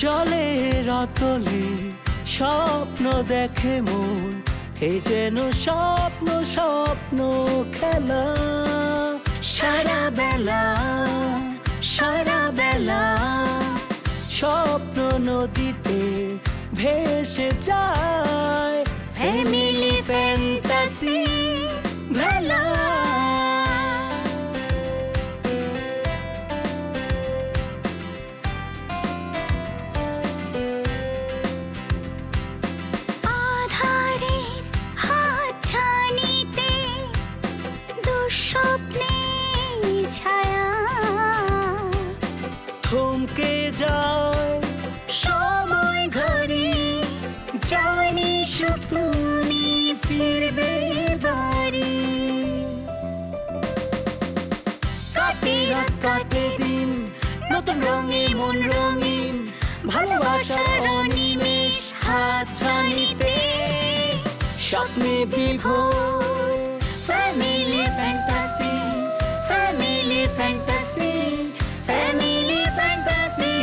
জলের অতলে স্বপ্ন দেখে মন, এ যেন স্বপ্ন স্বপ্ন খেলা। সারা বেলা স্বপ্ন নদীতে ভেসে যায়, ফ্যামিলি ফ্যান্টাসি ভেলা। থমকে যায় সময় ঘড়ি, জানি শুধু তুমি ফিরবে বাড়ি। কাটে রাত কাটে দিন, নতুন রঙে মন রঙিন, ভালোবাসার অনিমেষ হাত ছানিতে স্বপ্নে বিভোর। Family fantasy, family fantasy, family fantasy.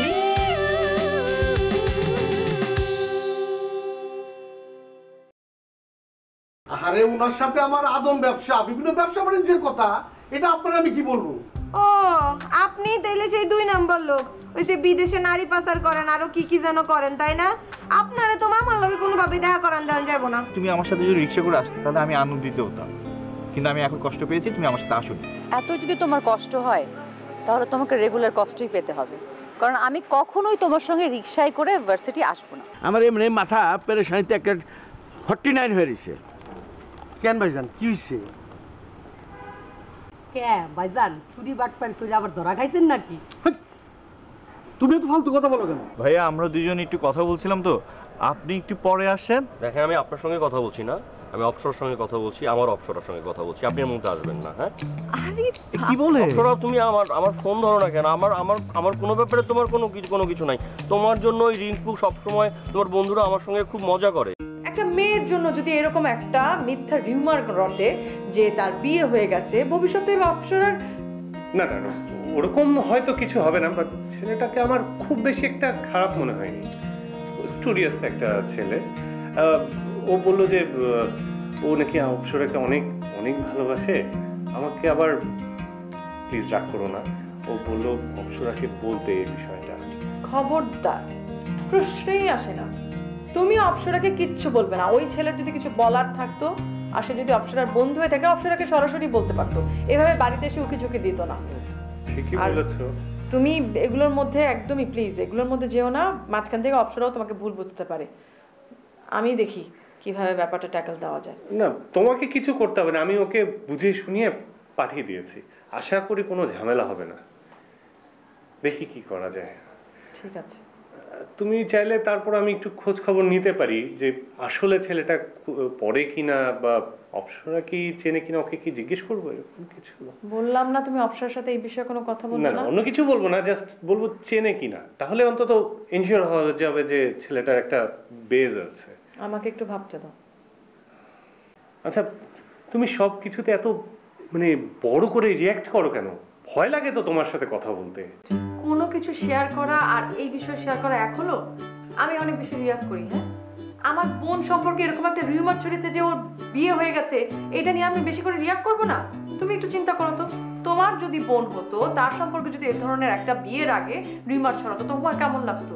আরে ওনার সাথে আমার আদম ব্যবসা, বিভিন্ন ব্যবসা বাণিজ্যের কথা, এটা আপনার আমি কি বলবো? ও আপনি তাইলে সেই 2 নম্বর লোক, ওই যে বিদেশে নারী পাচার করেন আরো কি কি যেন করেন, তাই না? আপনারা তো মামার লগে কোনোভাবে দেখা করান দেওয়া যাবো না। তুমি আমার সাথে যদি রিক্সা করে আসতে তাহলে আমি আনন্দিত হতাম, কিন্তু আমি এখন কষ্ট পেয়েছি, তুমি আমার সাথে আসো। এত যদি তোমার কষ্ট হয় তাহলে তোমাকে রেগুলার কষ্টই পেতে হবে, কারণ আমি কখনোই তোমার সঙ্গে রিক্সায় করে ভার্সিটি আসবো না। আমার এমনি মাথা পেরেশানিতে একটা 49 হয়ে গেছে। কেন ভাইজান, কি হয়েছে? কে ভাইজান চুরি বাটপার করে আবার ধরা খাইছেন নাকি? তুমি তো ফালতু কথা বলো কেন? ভাইয়া আমরা দুজন একটু কথা বলছিলাম তো, আপনি একটু পরে আসেন। দেখেন আমি আপনার সঙ্গে কথা বলছি না, আমি অপসরের সঙ্গে কথা বলছি, আমার অপসরের সঙ্গে কথা বলছি, আপনি এর মধ্যে আসবেন না। হ্যাঁ আরে কি বলে? অপসরা তুমি আমার ফোন ধরো না কেন? আমার কোনো ব্যাপারে তোমার কোনো কিছু নাই। তোমার জন্য ওই রিঙ্কু সবসময় তোমার বন্ধুরা আমার সঙ্গে খুব মজা করে। একটা মেয়ের জন্য যদি এরকম একটা মিথ্যা রিউমার রটে যে তার বিয়ে হয়ে গেছে, ভবিষ্যতে অপসরার না না না ওরকম হয়তো কিছু হবে না, বাট ছেলেটাকে আমার খুব বেশি একটা খারাপ মনে হয়নি। স্টুডিয়াস একটা ছেলে। ও বললো যে ও নাকি অপসরাকে অনেক অনেক ভালোবাসে। আমাকে আবার প্লিজ রাগ করো না, ও বললো অপসরাকে বলতে এই বিষয়টা। খবরদার, প্রশ্নই আসে না। তুমি অপসরাকে কিচ্ছু বলবে না। ওই ছেলের যদি কিছু বলার থাকতো আর সে যদি অপসরার বন্ধু হয়ে থাকে, অপসরাকে সরাসরি বলতে পারতো, এভাবে বাড়িতে এসে উকি ঝুঁকি দিত না। ঠিকই বলেছো তুমি। এগুলোর মধ্যে একদমই প্লিজ এগুলোর মধ্যে যেও না। মাঝখান থেকে অপসরাও তোমাকে ভুল বুঝতে পারে। আমি দেখি কিভাবে ব্যাপারটা ট্যাকল দেওয়া যায়। না তোমাকে কিছু করতে হবে না, আমি ওকে বুঝিয়ে শুনিয়ে পাঠিয়ে দিয়েছি। আশা করি কোনো ঝামেলা হবে না, দেখি কি করা যায়। ঠিক আছে, তুমি চাইলে তারপর আমি একটু খোঁজ খবর নিতে পারি যে আসলে ছেলেটা পড়ে কিনা, বা অপসরা কি চেনে কিনা, ওকে কি জিজ্ঞেস করবো এরকম কিছু? বললাম না তুমি অপসরার সাথে এই বিষয়ে কোনো কথা বলবে না? অন্য কিছু বলবো না, জাস্ট বলবো চেনে কিনা, তাহলে অন্তত এনশিওর হওয়া যাবে যে ছেলেটার একটা বেজ আছে। আমাকে একটু ভাবতে দাও। আচ্ছা তুমি সব কিছুতে এত মানে বড় করে রিঅ্যাক্ট করো কেন? ভয় লাগে তো তোমার সাথে কথা বলতে। কোনো কিছু শেয়ার করা আর এই বিষয়ে শেয়ার করা এক হলো? আমি অনেক বেশি রিঅ্যাক্ট করি। হ্যাঁ, আমার বোন সম্পর্কে এরকম একটা রিউমার ছড়িয়েছে যে ওর বিয়ে হয়ে গেছে, এটা নিয়ে আমি বেশি করে রিঅ্যাক্ট করবো না? তুমি একটু চিন্তা করো তো, তোমার যদি বোন হতো, তার সম্পর্কে যদি এই ধরনের একটা বিয়ের আগে রিউমার ছড়াতো, তোমার কেমন লাগতো?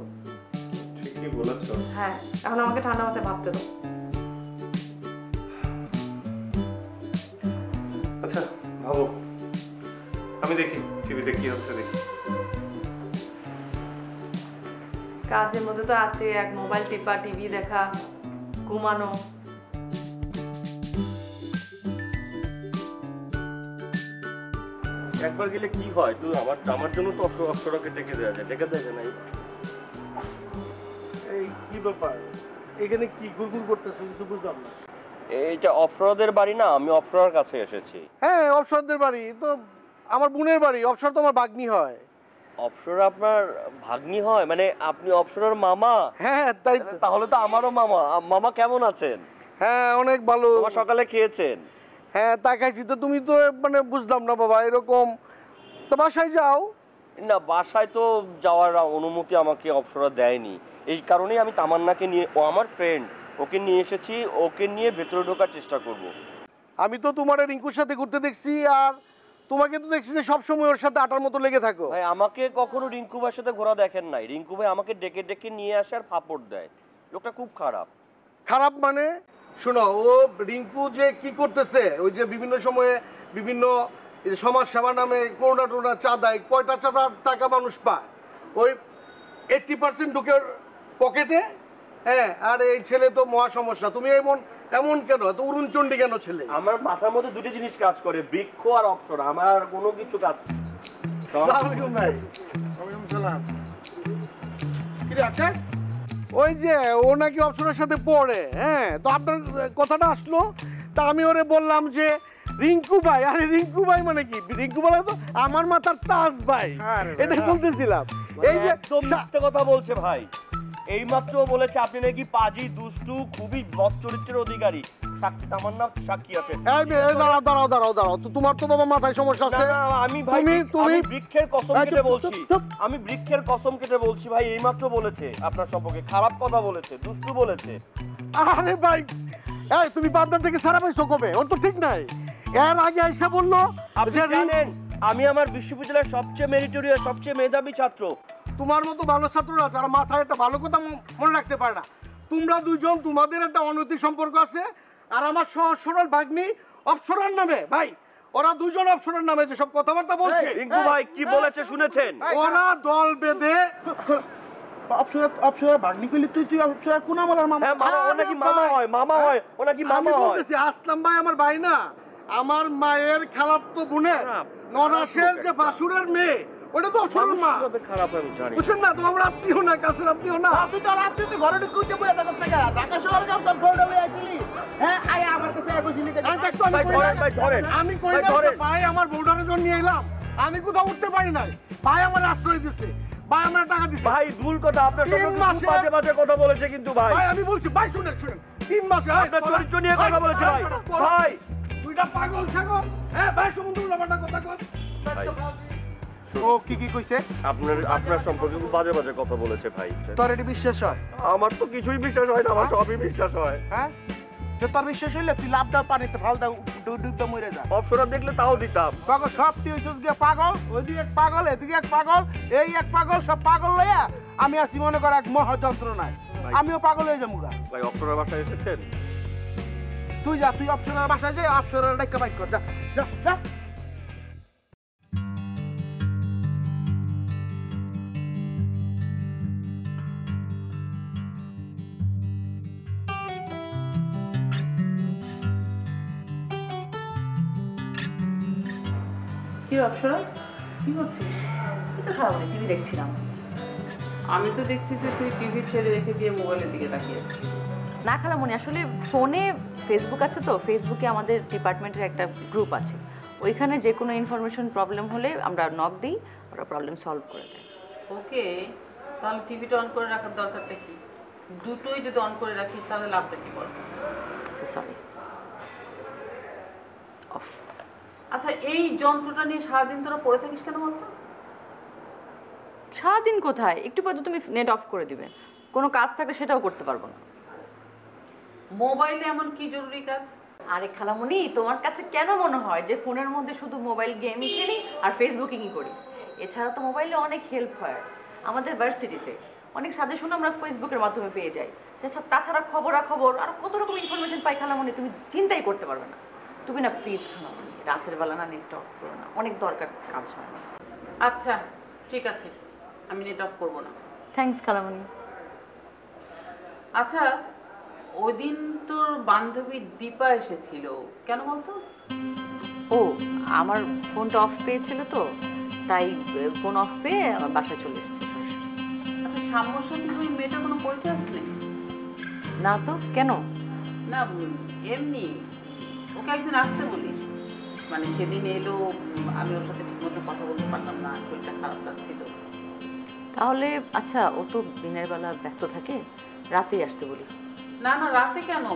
ঠিকই বলেছো। হ্যাঁ, এখন আমাকে ঠান্ডা মাথায় ভাবতে দাও। আচ্ছা ভাবো, আমি দেখি টিভিতে কি হচ্ছে দেখি। কাজের মধ্যে তো আছে এক মোবাইল টিপা, টিভি দেখা, ঘুমানো। একবার গেলে কি হয়? তুই আমার জন্য তো অপসরাকে ডেকে দেওয়া যায়, ডেকে দেওয়া যায় নাই? এই কি ব্যাপার, এখানে কি গুড়গুড় করতেছো কিছু বুঝলাম না। এইটা অপসরাদের বাড়ি না, আমি অপসরার কাছে এসেছি। হ্যাঁ অপসরদের বাড়ি তো আমার বোনের বাড়ি, অপসর তো আমার ভাগ্নি হয়। অপসরা আপনার ভাগ্নি হয়? মানে আপনি অপসরার মামা? হ্যাঁ তাই। তাহলে তো আমারও মামা। মামা কেমন আছেন? হ্যাঁ অনেক ভালো। সকালে খেয়েছেন? হ্যাঁ তা খাইছি। তো তুমি তো মানে বুঝলাম না বাবা, এরকম তো বাসায় যাও, না, বাসায় তো যাওয়ার অনুমতি আমাকে অপসরা দেয়নি, এই কারণেই আমি তামান্নাকে নিয়ে, ও আমার ফ্রেন্ড, ওকে নিয়ে এসেছি, ওকে নিয়ে ভেতরে ঢোকার চেষ্টা করব। আমি তো তোমার রিঙ্কুর সাথে ঘুরতে দেখছি, আর তোমাকে তো দেখছি যে সবসময় ওর সাথে আটার মতো লেগে থাকো। ভাই আমাকে কখনো রিঙ্কু ভাইয়ের সাথে ঘোরা দেখেন নাই। রিঙ্কু ভাই আমাকে ডেকে ডেকে নিয়ে আসে আর ফাপড় দেয়। লোকটা খুব খারাপ। খারাপ মানে? শোনো, ও রিঙ্কু যে কি করতেছে, ওই যে বিভিন্ন সময়ে বিভিন্ন সমাজ সেবা নামে করোনা টোনা চাঁদায়, কয়টা চাঁদার টাকা মানুষ পায়? ওই 80% ঢুকে পকেটে। হ্যাঁ, আর এই ছেলে তো মহা সমস্যা। তুমি এমন কেন, এত উড়নচণ্ডী কেন ছেলে? আমার মাথার মধ্যে দুটো জিনিস কাজ করে, বৃক্ষ আর অপসরা, আমার কোনো কিছু কাজ। ওই যে ও নাকি অপসরের সাথে পড়ে, হ্যাঁ, তো আপনার কথাটা আসলো, তা আমি ওরে বললাম যে রিঙ্কু ভাই। আরে রিঙ্কু ভাই মানে কি? রিঙ্কু বলে তো আমার মাথার তাজ ভাই, এটা বলতেছিলাম। এই যে একদম মিথ্যে কথা বলছে ভাই। এইমাত্র বলেছে আপনি নাকি পাজি, দুষ্টু, খুবই বদ চরিত্রের অধিকারী। সাক্ষী তামান্না, সাক্ষী আছে। দাঁড়াও, তো তোমার তো বাবা মাথায় সমস্যা আছে। আমি ভাই, তুমি বৃক্ষের কসম কেটে বলছি, আমি বৃক্ষের কসম কেটে বলছি ভাই, এইমাত্র বলেছে আপনার সম্পর্কে খারাপ কথা বলেছে, দুষ্টু বলেছে। আরে ভাই, এই তুমি বাপদার থেকে সারা পাইছো কবে? ওর তো ঠিক নাই। এর আগে এসে বললো, আপনি জানেন আমি আমার বিশ্ববিদ্যালয়ের সবচেয়ে মেরিটোরিয়াস, সবচেয়ে মেধাবী ছাত্র। তোমার মতো ভালো ছাত্ররা যারা মাথায় একটা ভালো কথা মনে রাখতে পারে না, তোমরা দুজন, তোমাদের একটা অনৈতিক সম্পর্ক আছে। আর আমার সহজ সরল ভাগ্নি অপসরার নামে, ভাই ওরা দুজন অপসরার নামে যেসব কথাবার্তা বলছে। রিঙ্কু ভাই কি বলেছে শুনেছেন? ওরা দল বেঁধে অপসরা ভাগ্নি কইলি তুই অপসরা কোন আমার মামা? হ্যাঁ মামা, ও নাকি মামা হয়, মামা হয়, ও নাকি মামা হয়। আমি বলতেছি আসলাম ভাই আমার ভাই না, আমার মায়ের খালাতো বোনের নরাশের যে বাসুরের মেয়ে, ওটা তো অপসরার মা। খারাপ আমি জানি, বুঝছেন না? তো আমরা আত্মীয় না, কাছের আত্মীয় না। তুই তো আত্মীয়, তুই ঘরে ঢুকতে বইয়া থাকস না, ঢাকা শহরে যাও তোর ঘরে লই আইছিলি। হ্যাঁ, আয় আমার কাছে কইছিলি যে আমি কই না ভাই, আমার বউডারের জন্য নিয়ে এলাম। আমি কোথাও উঠতে পারি নাই, ভাই আমার আশ্রয় দিচ্ছে, ভাই আমার টাকা দিচ্ছে। ভাই ভুল কথা, আপনার সঙ্গে খুব বাজে বাজে কথা বলেছে কিন্তু ভাই। ভাই আমি বলছি, ভাই শুনেন 3 মাসে আপনার চরিত্র নিয়ে কথা বলেছে ভাই। ভাই দুইটা পাগল ছাগল। হ্যাঁ ভাই, সমুদ্র উল্লাপাল্টা কথা কর। ও কি কইছে? আপনার সম্পর্কে খুব বাজে বাজে কথা বলেছে ভাই। তোর এটা বিশ্বাস হয়? আমার তো কিছুই বিশ্বাস হয় না, আমার সবই বিশ্বাস হয়। হ্যাঁ, যে তোর বিশ্বাস হইলে তুই লাভ দাও, পানিতে ফাল দাও, ডুবতে মরে যা। অপসরা দেখলে তাও দিতাম। পাগল সব তুই হইছিস গিয়ে পাগল, ওইদিকে এক পাগল, এদিকে এক পাগল, এই এক পাগল, সব পাগল লইয়া আমি আছি মনে কর এক মহা যন্ত্রণায়। আমিও পাগল হয়ে যাবো গা। ভাই অপসরার বাসায় এসেছেন? তুই যা, তুই অপসরার বাসায় যাই, অপসরার ডাক্কা বাইক কর, যা যা যা। কি অপসরা, কি করছিস? এটা খারাপ না, টিভি দেখছিলাম। আমি তো দেখছি যে তুই টিভি ছেড়ে রেখে দিয়ে মোবাইলের দিকে তাকিয়ে আছিস। না খালামণি, আসলে ফোনে ফেসবুক আছে তো, ফেসবুকে আমাদের ডিপার্টমেন্টের একটা গ্রুপ আছে, ওইখানে যে কোনো ইনফরমেশন প্রবলেম হলে আমরা নক দিই, ওরা প্রবলেম সলভ করে দেয়। ওকে, তাহলে টিভিটা অন করে রাখার দরকারটা কি? দুটোই যদি অন করে রাখিস তাহলে লাভটা কি বল? Sorry, of. আচ্ছা, এই যন্ত্রটা নিয়ে সারাদিন তোরা পড়ে থাকিস কেন বলতো? সারাদিন কোথায়, একটু পরে তো তুমি নেট অফ করে দিবে, কোনো কাজ থাকলে সেটাও করতে পারবো না। মোবাইলে এমন কি জরুরি কাজ? আরে খালামণি, তোমার কাছে কেন মনে হয় যে ফোনের মধ্যে শুধু মোবাইল গেমই খেলি আর ফেসবুকিংই করি? এছাড়া তো মোবাইলে অনেক হেল্প হয়। আমাদের ভার্সিটিতে অনেক সাজেশন আমরা ফেসবুকের মাধ্যমে পেয়ে যাই। তাছাড়া খবরাখবর আর কত রকম ইনফরমেশন পাই খালামণি, তুমি চিন্তাই করতে পারবে না। তুমি না প্লিজ খালামণি, রাতের বেলা না নেট অফ করো না, অনেক দরকার কাজ হয় না। আচ্ছা ঠিক আছে, আমি নেট অফ করবো না। থ্যাঙ্কস খালামণি। আচ্ছা, ওই দিন তোর বান্ধবী দীপা এসেছিল কেন বলতো? ও, আমার ফোনটা অফ পেয়েছিল তো, তাই ফোন অফ পেয়ে আমার বাসায় চলে এসেছে। আচ্ছা, সাম্যর সাথে ওই মেয়েটার কোনো পরিচয় আছে? না তো, কেন? না এমনি, ওকে একদিন আসতে বলিস। মানে সেদিন এলো, আমি ওর সাথে ঠিকমতো কথা বলতে পারলাম না, শরীরটা খারাপ লাগছিল। তাহলে আচ্ছা, ও তো দিনের বেলা ব্যস্ত থাকে, রাতেই আসতে বলি। না না, রাতে কেন,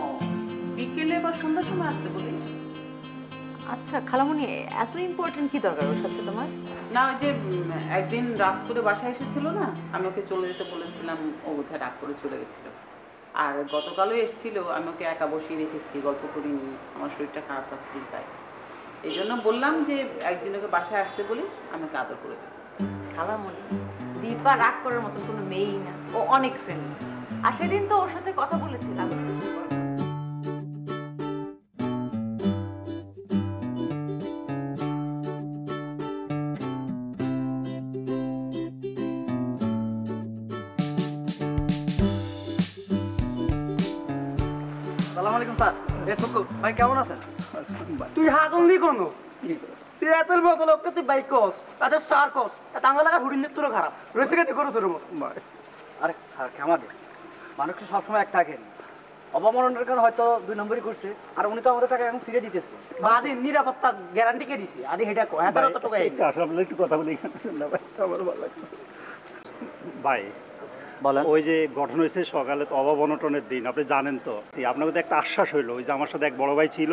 বিকেলে বা সন্ধ্যার সময় আসতে বলিস। আচ্ছা খালামণি, এত ইম্পর্টেন্ট কি দরকার ওর সাথে তোমার? না ওই যে একদিন রাত করে বাসায় এসেছিল না, আমি ওকে চলে যেতে বলেছিলাম, ও বোধহয় রাগ করে চলে গেছিল। আর গতকালও এসেছিল, আমি ওকে একা বসিয়ে রেখেছি, গল্প করিনি, আমার শরীরটা খারাপ লাগছিল তাই। এই জন্য বললাম যে একদিন ওকে বাসায় আসতে বলিস, আমি ওকে আদর করে দেবো। খালামণি, দীপা রাগ করার মতো কোনো মেয়েই না, ও অনেক ফ্রেন্ডলি। আর সেদিন তো ওর সাথে কথা বলেছিলাম। সালাম আলাইকুম স্যার। ভাই কেমন আছেন? তুই হাগলি কোনো তুই এত বড় লোকটা তুই বাইক কস তাদের সার কস টাঙ্গা লাগা হুড়ির নেত্র খারাপ রয়েছে কেটে করো তোর মতো। আরে স্যার কেমন মানুষকে সবসময় এক থাকেন, অবমাননার কারণে হয়তো 2 নম্বরই করছে, আর উনি তো আমাদের টাকা এখন ফিরে দিতেছে। বাদে নিরাপত্তা গ্যারান্টি কে দিছে? আদি হেটা কো হ্যাঁ তো টাকা এই আসলে একটু কথা বলি না ভাই, আমার ভালো লাগছে ভাই। বলেন। ওই যে গঠন হয়েছে সকালে তো অভাব-অনটনের দিন, আপনি জানেন তো। আপনাকে তো একটা আশ্বাস হইলো, ওই যে আমার সাথে এক বড় ভাই ছিল,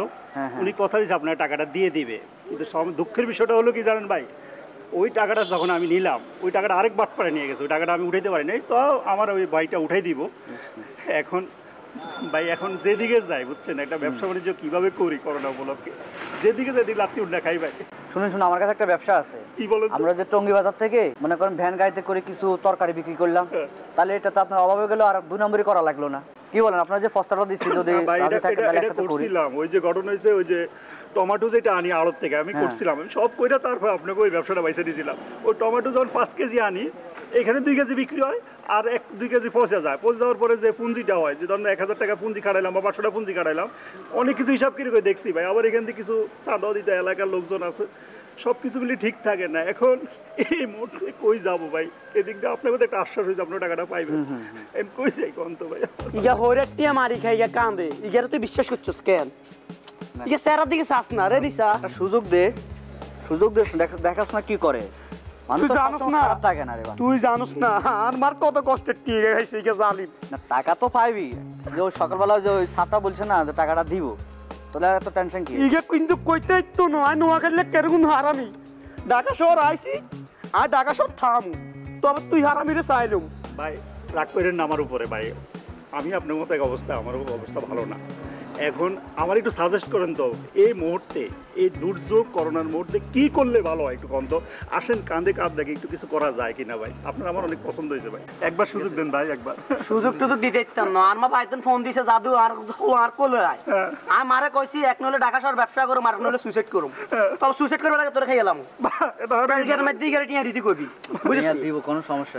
উনি কথা দিয়েছে আপনার টাকাটা দিয়ে দিবে। কিন্তু সব দুঃখের বিষয়টা হলো কি জানেন ভাই, ওই টাকাটা যখন আমি নিলাম ওই টাকাটা আরেক বাট করে নিয়ে গেছে, ওই টাকাটা আমি উঠাইতে পারি নাই। তো আমার ওই ভাইটা উঠাই দিব। এখন ভাই এখন যেদিকে যাই বুঝছেন, একটা ব্যবসা বাণিজ্য কিভাবে করি করোনা উপলক্ষে, যেদিকে যাই লাত্তি উঠলে খাই ভাই। শুনুন শুনুন, আমার কাছে একটা ব্যবসা আছে। কি বলেন? আমরা যে টঙ্গী বাজার থেকে মনে করেন ভ্যান গাড়িতে করে কিছু তরকারি বিক্রি করলাম, তাহলে এটা তো আপনার অভাবে গেল, আর 2 নম্বরই করা লাগলো না। কি বলেন? আপনার যে ফস্টারটা দিচ্ছি যদি করছিলাম, ওই যে ঘটনা হয়েছে, ওই যে টমেটো যেটা আনি আড়ত থেকে আমি করছিলাম, আমি সব কইরা তারপর আপনাকে ওই ব্যবসাটা বাইসে দিয়েছিলাম। ওই টমেটো যখন 5 কেজি আনি, এখানে 2 কেজি বিক্রি হয়, আর 1-2 কেজি পচে যায়। পচে যাওয়ার পরে যে পুঁজিটা হয়, যে ধরুন 1000 টাকা পুঁজি কাটাইলাম বা 500 টাকা পুঁজি কাটাইলাম, অনেক কিছু হিসাব করে দেখছি ভাই। আবার এখান থেকে কিছু চাঁদাও দিতে এলাকার লোকজন আছে, সব কিছু মিলে ঠিক থাকে না। এখন এই মুহূর্তে কই যাবো ভাই? এদিক দিয়ে আপনার একটা আশ্বাস হয়েছে আপনার টাকাটা পাইবেন, আমি কই যাই কোন তো ভাই? ইগা হইরাটিয়া মারি খাই ইগা কান্দে, ইগারে তুই বিশ্বাস করছস কেন? ইগা সেরার দিকে চাস না রে নিসা। সুযোগ দে, সুযোগ দে, দেখাস না কি করে। তুই জানোস না টাকা না রে, তুই জানোস না আমার কত কষ্টের টিকে খাইছে ইগা জালিম। না টাকা তো পাইবি, যে ওই সকালবেলা যে ওই সাতটা বলছে না যে টাকাটা দিব, তোলা এত টেনশন কি? ইগা কিন্তু কইতেই তো নয়, নোয়া খেললে কেরকম হারামি। ঢাকা শহর আইছি আর ঢাকা শহর থামু, তবে তুই হারামিরে চাইলুম ভাই। রাগ করেন না আমার উপরে ভাই, আমি আপনার মতো এক অবস্থা, আমার অবস্থা ভালো না। এখন আমার একটু সাজেস্ট করেন তো, এই মুহূর্তে এই দুর্যোগ করোনার মুহূর্তে কি করলে ভালো হয় একটু কন্ত। আসেন কাঁধে কাঁধ দেখে একটু কিছু করা যায় কিনা ভাই। আপনার আমার অনেক পছন্দ হয়েছে ভাই, একবার সুযোগ দেন ভাই, একবার সুযোগ টুযোগ দিতে ইচ্ছাম না। আর মা পাইতেন ফোন দিছে জাদু আর কোলে আয়। আমি মারে কইছি এক নলে ঢাকা শহর ব্যবসা করুম, আর নলে সুইসাইড করুম। তবে সুইসাইড করবে লাগে তোরে খাই এলাম ব্যাংকের মধ্যে গেলে টিয়া দিতে কইবি, বুঝছিস? দিব কোনো সমস্যা।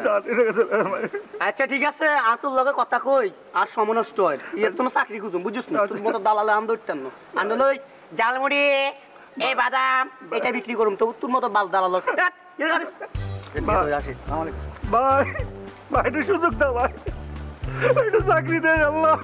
আচ্ছা ঠিক আছে, আর তোর লগে কথা কই আর সময় নষ্ট হয়, এর তো চাকরি খুঁজুম, বুঝছিস না? তোর মতো দালালে আম ধরতেন না, আনলে ওই জালমুড়ি এই বাদাম এটা বিক্রি করুম, তো তোর মতো বাল দালাল ভাই। ভাই একটু সুযোগ দাও ভাই, একটু চাকরি দেয় আল্লাহ।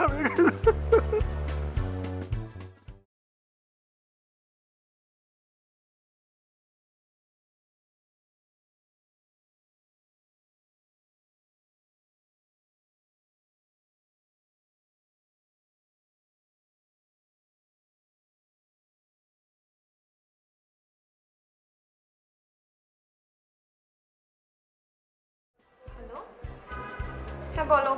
হ্যাঁ বলো।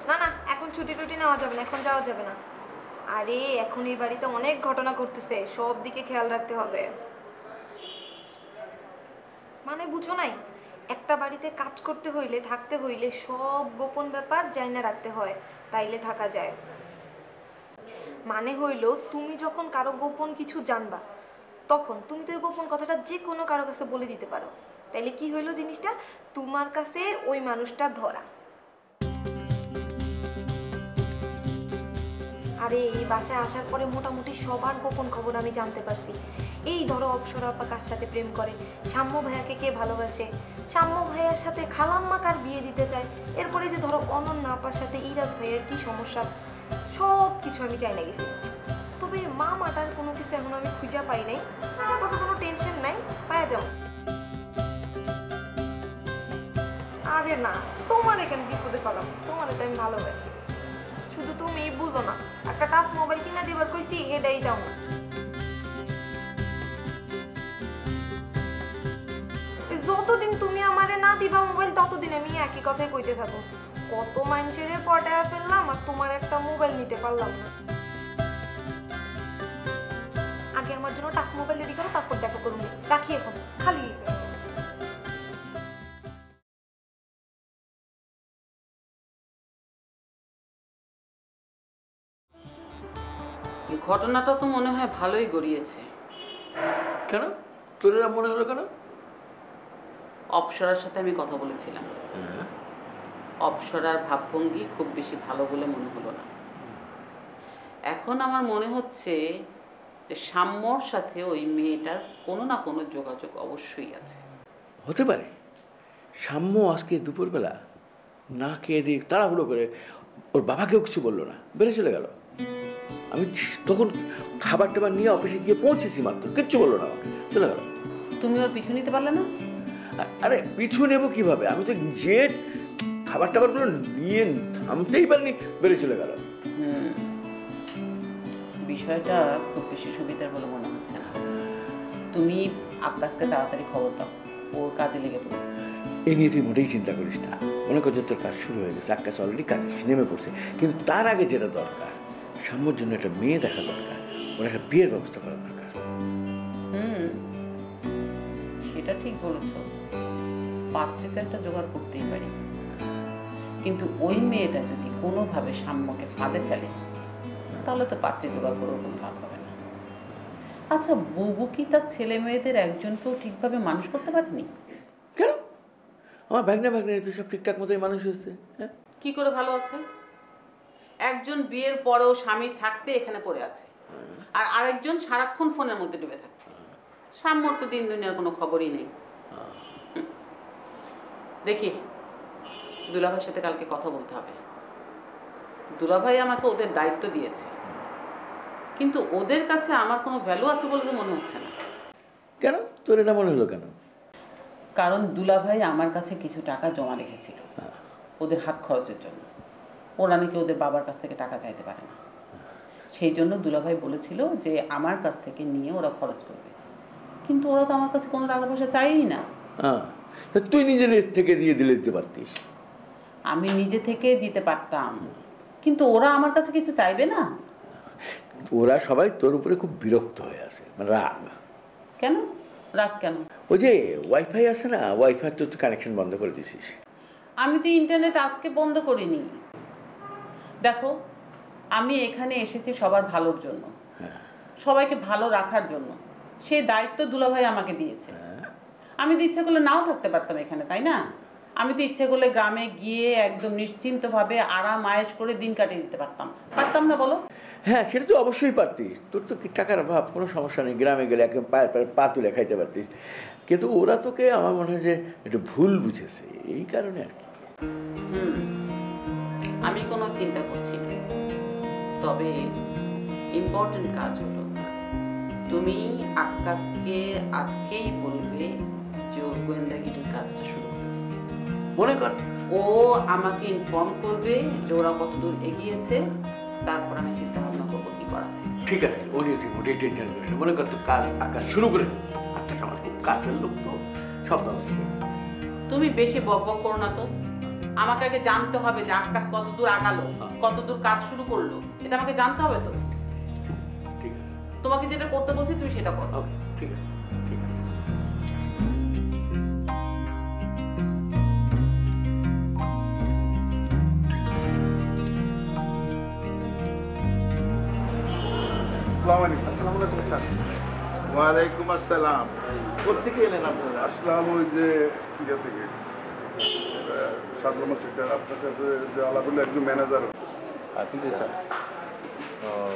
না না, এখন ছুটি টুটি নেওয়া যাবে না, এখন যাওয়া যাবে না। আরে এখন এই বাড়িতে অনেক ঘটনা ঘটতেছে, সব দিকে খেয়াল রাখতে হবে। মানে বুঝো নাই, একটা বাড়িতে কাজ করতে হইলে, থাকতে হইলে সব গোপন ব্যাপার জাইনা রাখতে হয়, তাইলে থাকা যায়। মানে হইল তুমি যখন কারো গোপন কিছু জানবা, তখন তুমি তো ওই গোপন কথাটা যে কোনো কারো কাছে বলে দিতে পারো। তাইলে কি হইলো জিনিসটা, তোমার কাছে ওই মানুষটা ধরা। আরে এই বাসায় আসার পরে মোটামুটি সবার গোপন খবর আমি জানতে পারছি। এই ধরো অপসরা আপা কার সাথে প্রেম করে, সাম্য ভাইয়াকে কে ভালোবাসে, সাম্য ভাইয়ার সাথে খালাম্মা কার বিয়ে দিতে চায়, এরপরে যে ধরো অনন্যা আপার সাথে ইরাজ ভাইয়ার কি সমস্যা, সব কিছু আমি জানা গেছি। তবে মা মাটার কোনো কিছু এখন আমি খুঁজে পাই নাই, তবে কোনো টেনশন নাই, পাওয়া যাও। আরে না, তোমার এখানে বিপদে পেলাম, তোমার তো আমি ভালোবাসি, শুধু তুমি বুঝ বুঝো না, একটা টাচ মোবাইল কিনা দিবার কইছি এটাই দাও না। যতদিন তুমি আমারে না দিবা মোবাইল ততদিন আমি একই কথাই কইতে থাকো। কত মানুষের পটায় ফেললাম আর তোমার একটা মোবাইল নিতে পারলাম না। আগে আমার জন্য টাচ মোবাইল রেডি করো, তারপর দেখা করুন। রাখি এখন, খালি ঘটনাটা তো মনে হয় ভালোই গড়িয়েছে। কেন তোর এরা মনে হলো কেন? অপসরার সাথে আমি কথা বলেছিলাম, অপসরার ভাবভঙ্গি খুব বেশি ভালো বলে মনে হলো না। এখন আমার মনে হচ্ছে যে সাম্যর সাথে ওই মেয়েটার কোনো না কোনো যোগাযোগ অবশ্যই আছে। হতে পারে সাম্য আজকে দুপুরবেলা না খেয়ে দিয়ে তাড়াহুড়ো করে ওর বাবাকেও কিছু বললো না, বেড়ে চলে গেল। আমি তখন খাবার টাবার নিয়ে অফিসে গিয়ে পৌঁছেছি মাত্র, কিচ্ছু বললো না, আমাকে চলে গেল। তুমি ওর পিছু নিতে পারলে না? আরে পিছু নেবো কিভাবে, আমি তো যে খাবার টাবারগুলো নিয়ে থামতেই পারিনি, বেড়ে চলে গেল। বিষয়টা খুব বেশি সুবিধার বলে মনে হচ্ছে না। তুমি আকাশকে তাড়াতাড়ি খবর দাও, ওর কাজে লেগে পড়ো। এই নিয়ে তুই মোটেই চিন্তা করিস না, মনে কর যে তোর কাজ শুরু হয়ে গেছে, আকাশ অলরেডি কাজে নেমে পড়ছে। কিন্তু তার আগে যেটা দরকার, সাম্যর জন্য একটা মেয়ে দেখা দরকার, ওর একটা বিয়ের ব্যবস্থা করা দরকার। সেটা ঠিক বলেছ, পাত্রিকা একটা জোগাড় করতেই পারি। কিন্তু ওই মেয়েটা যদি কোনোভাবে সাম্যকে ফাঁদে ফেলে তাহলে তো পাত্রী জোগাড় করেও কোনো লাভ হবে না। আচ্ছা, বুবু কি তার ছেলে মেয়েদের একজনকেও ঠিকভাবে মানুষ করতে পারেনি? কেন? আমার ভাগনা ভাগনারি তো সব ঠিকঠাক মতোই মানুষ হয়েছে। হ্যাঁ, কি করে ভালো আছে? একজন বিয়ের পরেও স্বামী থাকতে এখানে পড়ে আছে, আর আরেকজন সারাক্ষণ ফোনের মধ্যে ডুবে থাকছে। সাম্যর তো দিন দুনিয়ার কোনো খবরই নেই। দেখি, দুলাভাইয়ের সাথে কালকে কথা বলতে হবে। দুলাভাই আমাকে ওদের দায়িত্ব দিয়েছে, কিন্তু ওদের কাছে আমার কোনো ভ্যালু আছে বলে তো মনে হচ্ছে না। কেন তোর এটা মনে হলো কেন? কারণ দুলাভাই আমার কাছে কিছু টাকা জমা রেখেছিল ওদের হাত খরচের জন্য। ওরা নাকি ওদের বাবার কাছ থেকে টাকা চাইতে পারে না, সেই জন্য দুলাভাই বলেছিল যে আমার কাছ থেকে নিয়ে ওরা খরচ করবে। কিন্তু ওরা তো আমার কাছে কোনো টাকা পয়সা চাইই না। তুই নিজের থেকে দিয়ে দিতে পারতিস। আমি নিজে থেকে দিতে পারতাম, কিন্তু ওরা আমার কাছে কিছু চাইবে না। ওরা সবাই তোর উপরে খুব বিরক্ত হয়ে আছে, মানে রাগ। কেন রাগ? কেন? ওই যে ওয়াইফাই আছে না, ওয়াইফাই তো কানেকশন বন্ধ করে দিছিস। আমি তো ইন্টারনেট আজকে বন্ধ করিনি। দেখো, আমি এখানে এসেছি সবার ভালোর জন্য, সবাইকে ভালো রাখার জন্য। সেই দায়িত্ব দুলাভাই আমাকে দিয়েছে। আমি তো ইচ্ছা করলে নাও থাকতে পারতাম এখানে, তাই না? আমি তো ইচ্ছে করলে গ্রামে গিয়ে একদম নিশ্চিন্তভাবে আরাম আয়েশ করে দিন কাটিয়ে দিতে পারতাম, পারতাম না বলো? হ্যাঁ, সেটা তো অবশ্যই পারতিস। তোর তো টাকার অভাব, কোনো সমস্যা নেই, গ্রামে গেলে একদম পায়ের পায়ে পা তুলে খাইতে পারতিস। কিন্তু ওরা তোকে আমার মনে হয় যে একটু ভুল বুঝেছে, এই কারণে আর কি। আমি কোনো চিন্তা করছি না, তবে ইম্পর্টেন্ট কাজ হলো তুমি আকাশকে আজকেই বলবে যে ওর গোয়েন্দাগিরির কাজটা শুরু করে দিতে। মনে কর ও আমাকে ইনফর্ম করবে যে ওরা কতদূর এগিয়েছে, তারপর আমি চিন্তা ভাবনা করবো কি করা যায়। ঠিক আছে, ও নিয়ে তুই মোটেই টেনশন করিস না। মনে কর তো কাজ আকাশ শুরু করে দিচ্ছে, আকাশ আমার খুব কাছের লোক, তো সব ব্যবস্থা করবে। তুমি বেশি বকবক করো না তো। আমাকে আগে জানতে হবে যে আকাশ কতদূর আগালো, কতদূর কাজ শুরু করলো, এটা আমাকে জানতে হবে তো। ঠিক আছে, তোমাকে যেটা করতে বলছি তুমি সেটা করো। ঠিক আছে, ঠিক আছে। ওয়ালাইকুম আসসালাম। কোথেকে এলেন আপনারা? আসলাম ওই যে ইয়ে থেকে, সাদরমা সেক্টর। আপনার সাথে যে আলাপ হলো একজন ম্যানেজার। জি স্যার।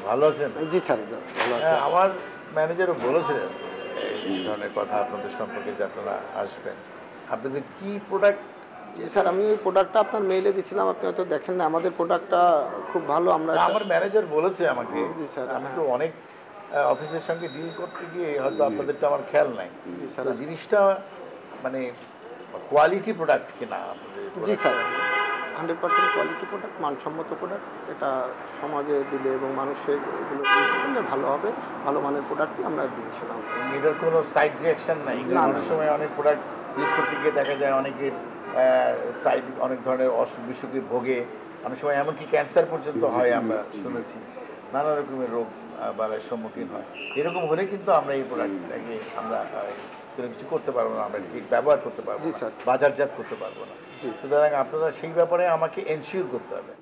ভালো আছেন? জি স্যার, ভালো আছি। আমার ম্যানেজারও বলেছিলেন এই ধরনের কথা আপনাদের সম্পর্কে, যে আপনারা আসবেন। আপনাদের কি প্রোডাক্ট? জি স্যার, আমি ওই প্রোডাক্টটা আপনার মেইলে দিয়েছিলাম, আপনি হয়তো দেখেন না। আমাদের প্রোডাক্টটা খুব ভালো। আমরা আমার ম্যানেজার বলেছে আমাকে। জি স্যার, আমি তো অনেক অফিসের সঙ্গে ডিল করতে গিয়ে হয়তো আপনাদেরটা আমার খেয়াল নাই। জি স্যার, জিনিসটা মানে কোয়ালিটি প্রোডাক্ট কিনা? জি স্যার, 100% কোয়ালিটি প্রোডাক্ট, মানসম্মত প্রোডাক্ট। এটা সমাজে দিলে এবং মানুষের এগুলো ইউজ করলে ভালো হবে, ভালো মানের প্রোডাক্টই আমরা দিয়েছিলাম। এটার কোনো সাইড রিয়াকশন নাই? অনেক সময় অনেক প্রোডাক্ট ইউজ করতে গিয়ে দেখা যায় অনেকের সাইড অনেক ধরনের অসুখ বিসুখে ভোগে, অনেক সময় এমনকি ক্যান্সার পর্যন্ত হয়, আমরা শুনেছি নানা রকমের রোগ বাড়ার সম্মুখীন হয়। এরকম হলে কিন্তু আমরা এই প্রোডাক্টটাকে আমরা কোনো কিছু করতে পারবো না, আমরা ঠিক ব্যবহার করতে পারবো না, বাজারজাত করতে পারবো না। সুতরাং আপনারা সেই ব্যাপারে আমাকে এনশিওর করতে হবে।